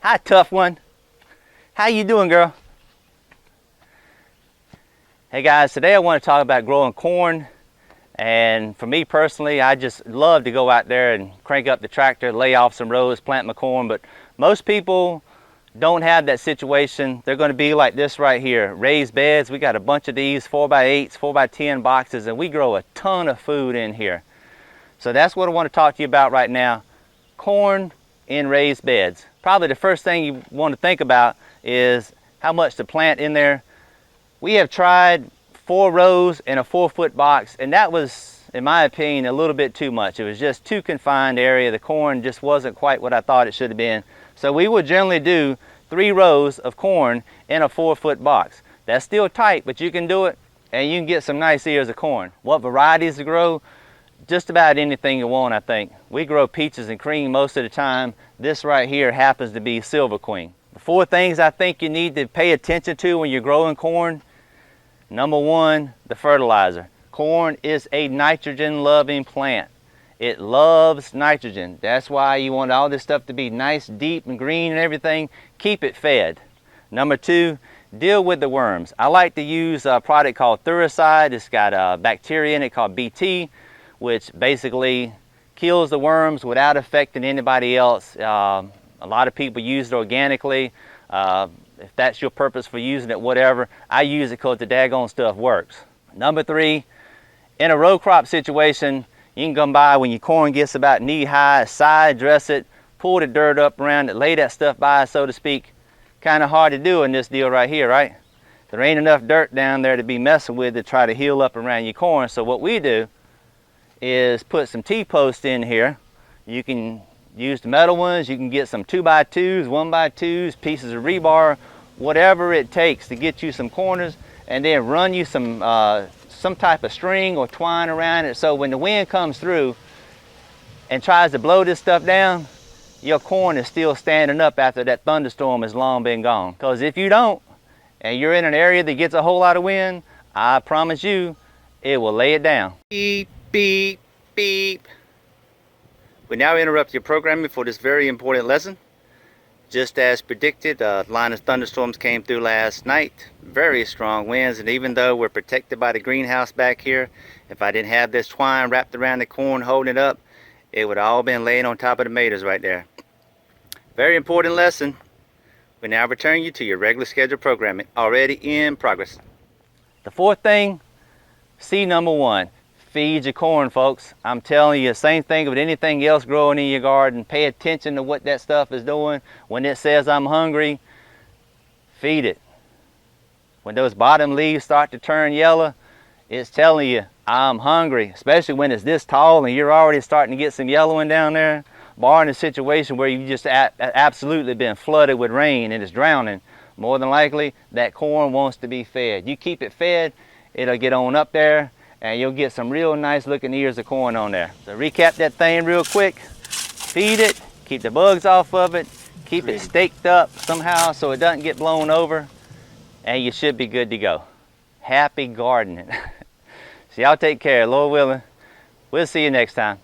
Hi, tough one. How you doing, girl? Hey guys, today I want to talk about growing corn. And for me personally, I just love to go out there and crank up the tractor, lay off some rows, plant my corn. But most people don't have that situation. They're going to be like this right here, raised beds. We got a bunch of these 4x8s, 4x10 boxes, and we grow a ton of food in here. So that's what I want to talk to you about right now. Corn in raised beds. Probably the first thing you want to think about is how much to plant in there. We have tried 4 rows in a 4-foot box, and that was, in my opinion, a little bit too much. It was just too confined area. The corn just wasn't quite what I thought it should have been. So we would generally do 3 rows of corn in a 4-foot box. That's still tight, but you can do it, and you can get some nice ears of corn. What varieties to grow? Just about anything you want, I think. We grow peaches and cream most of the time. This right here happens to be Silver Queen. The 4 things I think you need to pay attention to when you're growing corn. Number 1, the fertilizer. Corn is a nitrogen-loving plant. It loves nitrogen. That's why you want all this stuff to be nice, deep, and green and everything. Keep it fed. Number 2, deal with the worms. I like to use a product called Fertilizer. It's got a bacteria in it called BT, which basically kills the worms without affecting anybody else. A lot of people use it organically. If that's your purpose for using it, whatever. I use it because the daggone stuff works. Number 3, in a row crop situation, you can come by when your corn gets about knee high, side dress it, pull the dirt up around it, lay that stuff by, so to speak. Kind of hard to do in this deal right here, right? There ain't enough dirt down there to be messing with to try to heal up around your corn. So what we do is put some T-posts in here. You can use the metal ones, you can get some 2x2s, 1x2s, pieces of rebar, whatever it takes to get you some corners, and then run you some type of string or twine around it, so when the wind comes through and tries to blow this stuff down, your corn is still standing up after that thunderstorm has long been gone. Because if you don't, and you're in an area that gets a whole lot of wind, I promise you, it will lay it down. Beep, beep, beep. We now interrupt your programming for this very important lesson. Just as predicted, a line of thunderstorms came through last night. Very strong winds, and even though we're protected by the greenhouse back here, if I didn't have this twine wrapped around the corn holding it up, it would all been laying on top of the tomatoes right there. Very important lesson. We now return you to your regular scheduled programming, already in progress. The 4th thing, C number 1. Feed your corn, folks. I'm telling you, same thing with anything else growing in your garden. Pay attention to what that stuff is doing. When it says I'm hungry, feed it. When those bottom leaves start to turn yellow, it's telling you I'm hungry, especially when it's this tall and you're already starting to get some yellowing down there. Barring a situation where you've just absolutely been flooded with rain and it's drowning, more than likely that corn wants to be fed. You keep it fed, it'll get on up there, and you'll get some real nice looking ears of corn on there. So recap that thing real quick. Feed it, keep the bugs off of it, keep it staked up somehow so it doesn't get blown over, and you should be good to go. Happy gardening. So y'all take care, Lord willing. We'll see you next time.